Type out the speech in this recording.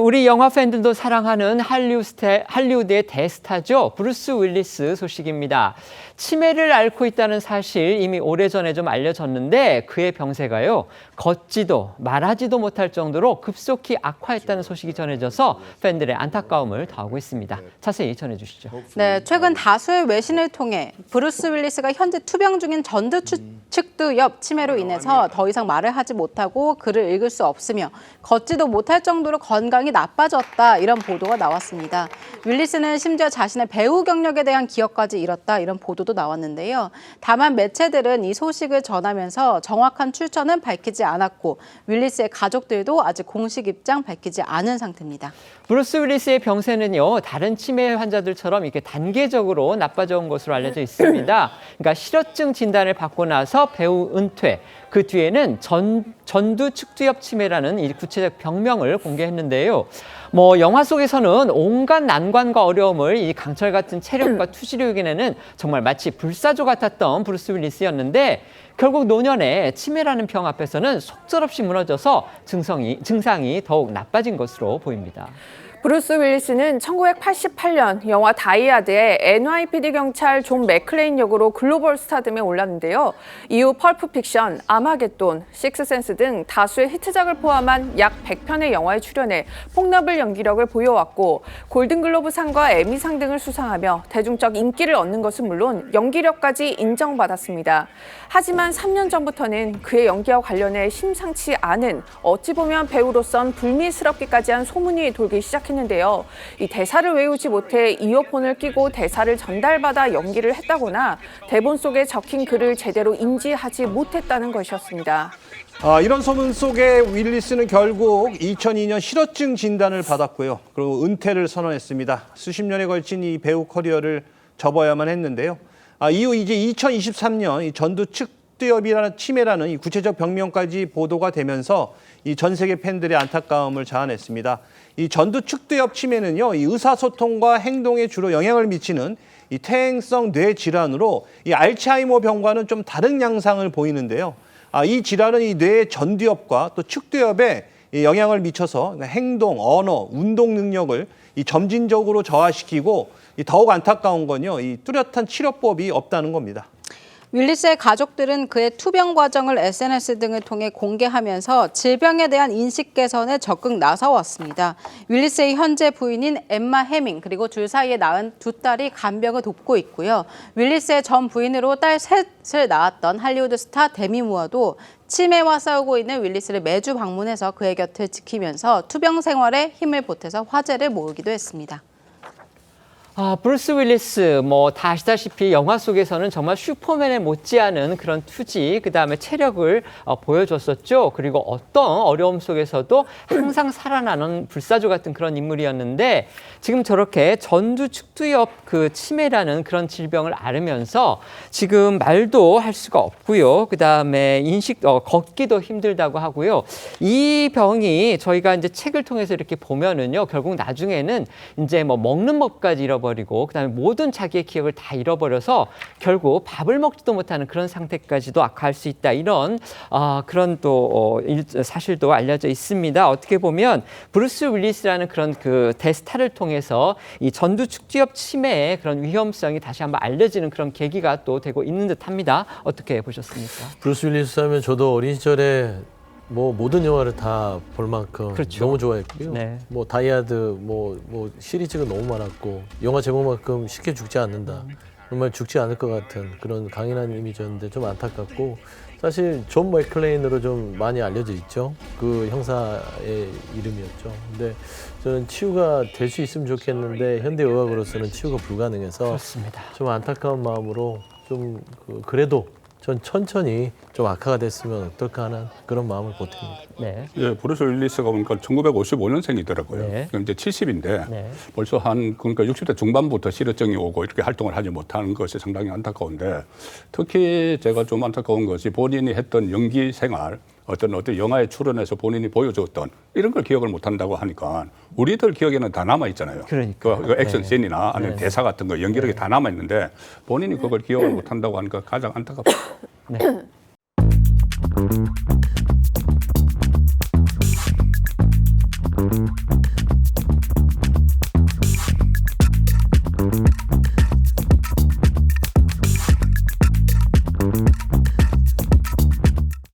우리 영화 팬들도 사랑하는 할리우드의 대스타죠. 브루스 윌리스 소식입니다. 치매를 앓고 있다는 사실 이미 오래전에 좀 알려졌는데 그의 병세가요. 걷지도 말하지도 못할 정도로 급속히 악화했다는 소식이 전해져서 팬들의 안타까움을 더하고 있습니다. 자세히 전해주시죠. 네, 최근 다수의 외신을 통해 브루스 윌리스가 현재 투병 중인 전두측두엽 치매로 인해서 더 이상 말을 하지 못하고 글을 읽을 수 없으며 걷지도 못할 정도로 건강이 나빠졌다 이런 보도가 나왔습니다. 윌리스는 심지어 자신의 배우 경력에 대한 기억까지 잃었다 이런 보도도 나왔는데요. 다만 매체들은 이 소식을 전하면서 정확한 출처는 밝히지 않았고 윌리스의 가족들도 아직 공식 입장 밝히지 않은 상태입니다. 브루스 윌리스의 병세는요, 다른 치매 환자들처럼 이렇게 단계적으로 나빠져 온 것으로 알려져 있습니다. 그러니까 실어증 진단을 받고 나서 배우 은퇴, 그 뒤에는 전두측두엽 치매라는 이 구체적 병명을 공개했는데요. 영화 속에서는 온갖 난관과 어려움을 이 강철 같은 체력과 투지로 이겨내는 정말 마치 불사조 같았던 브루스 윌리스였는데 결국 노년에 치매라는 병 앞에서는 속절없이 무너져서 증상이 더욱 나빠진 것으로 보입니다. 브루스 윌리스는 1988년 영화 다이아드의 NYPD 경찰 존 맥클레인 역으로 글로벌 스타덤에 올랐는데요. 이후 펄프 픽션, 아마겟돈, 식스센스 등 다수의 히트작을 포함한 약 100편의 영화에 출연해 폭넓은 연기력을 보여왔고 골든글로브상과 에미상 등을 수상하며 대중적 인기를 얻는 것은 물론 연기력까지 인정받았습니다. 하지만 3년 전부터는 그의 연기와 관련해 심상치 않은 어찌 보면 배우로선 불미스럽기까지 한 소문이 돌기 시작했는데요. 이 대사를 외우지 못해 이어폰을 끼고 대사를 전달받아 연기를 했다거나 대본 속에 적힌 글을 제대로 인지하지 못했다는 것이었습니다. 이런 소문 속에 윌리스는 결국 2002년 실어증 진단을 받았고요. 그리고 은퇴를 선언했습니다. 수십 년에 걸친 이 배우 커리어를 접어야만 했는데요. 이후 이제 2023년 이 전두측두엽이라는 치매라는 이 구체적 병명까지 보도가 되면서 이 전 세계 팬들의 안타까움을 자아냈습니다. 이 전두측두엽 치매는요, 이 의사소통과 행동에 주로 영향을 미치는 이 퇴행성 뇌 질환으로 이 알츠하이머 병과는 좀 다른 양상을 보이는데요. 이 질환은 이 뇌의 전두엽과 또 측두엽에 영향을 미쳐서 행동, 언어, 운동 능력을 이 점진적으로 저하시키고 더욱 안타까운 건요, 이 뚜렷한 치료법이 없다는 겁니다. 윌리스의 가족들은 그의 투병 과정을 SNS 등을 통해 공개하면서 질병에 대한 인식 개선에 적극 나서왔습니다. 윌리스의 현재 부인인 엠마 해밍 그리고 둘 사이에 낳은 두 딸이 간병을 돕고 있고요. 윌리스의 전 부인으로 딸 셋을 낳았던 할리우드 스타 데미 무어도 치매와 싸우고 있는 윌리스를 매주 방문해서 그의 곁을 지키면서 투병 생활에 힘을 보태서 화제를 모으기도 했습니다. 브루스 윌리스, 다 아시다시피 영화 속에서는 정말 슈퍼맨에 못지않은 그런 투지, 그 다음에 체력을 보여줬었죠. 그리고 어떤 어려움 속에서도 항상 살아나는 불사조 같은 그런 인물이었는데 지금 저렇게 전두측두엽 그 치매라는 그런 질병을 앓으면서 지금 말도 할 수가 없고요. 그 다음에 걷기도 힘들다고 하고요. 이 병이 저희가 이제 책을 통해서 이렇게 보면은요, 결국 나중에는 이제 먹는 법까지 잃어버리고 그다음에 모든 자기의 기억을 다 잃어버려서 결국 밥을 먹지도 못하는 그런 상태까지도 악화할 수 있다. 이런 그런 또 사실도 알려져 있습니다. 어떻게 보면 브루스 윌리스라는 그런 그 대스타를 통해서 이 전두측두엽 치매의 그런 위험성이 다시 한번 알려지는 그런 계기가 또 되고 있는 듯합니다. 어떻게 보셨습니까? 브루스 윌리스 하면 저도 어린 시절에 모든 영화를 다 볼 만큼 그렇죠. 너무 좋아했고요. 네. 다이아드 시리즈가 너무 많았고 영화 제목만큼 쉽게 죽지 않는다. 정말 죽지 않을 것 같은 그런 강인한 이미지였는데 좀 안타깝고 사실 존 맥클레인으로 좀 많이 알려져 있죠. 그 형사의 이름이었죠. 근데 저는 치유가 될 수 있으면 좋겠는데 현대의학으로서는 치유가 불가능해서 그렇습니다. 좀 안타까운 마음으로 좀 그래도 전 천천히 좀 악화가 됐으면 어떨까 하는 그런 마음을 보탭니다. 네. 예, 브루스 윌리스가 보니까 1955년생이더라고요. 네. 이제 70인데 네. 벌써 그러니까 60대 중반부터 실어증이 오고 이렇게 활동을 하지 못하는 것이 상당히 안타까운데 특히 제가 좀 안타까운 것이 본인이 했던 연기 생활 어떤 영화에 출연해서 본인이 보여줬던 이런 걸 기억을 못한다고 하니까 우리들 기억에는 다 남아있잖아요. 그러니까. 그 액션 씬이나 아니면 대사 같은 거 연기력이 다 남아있는데 본인이 그걸 기억을 못한다고 하니까 가장 안타깝다. 네.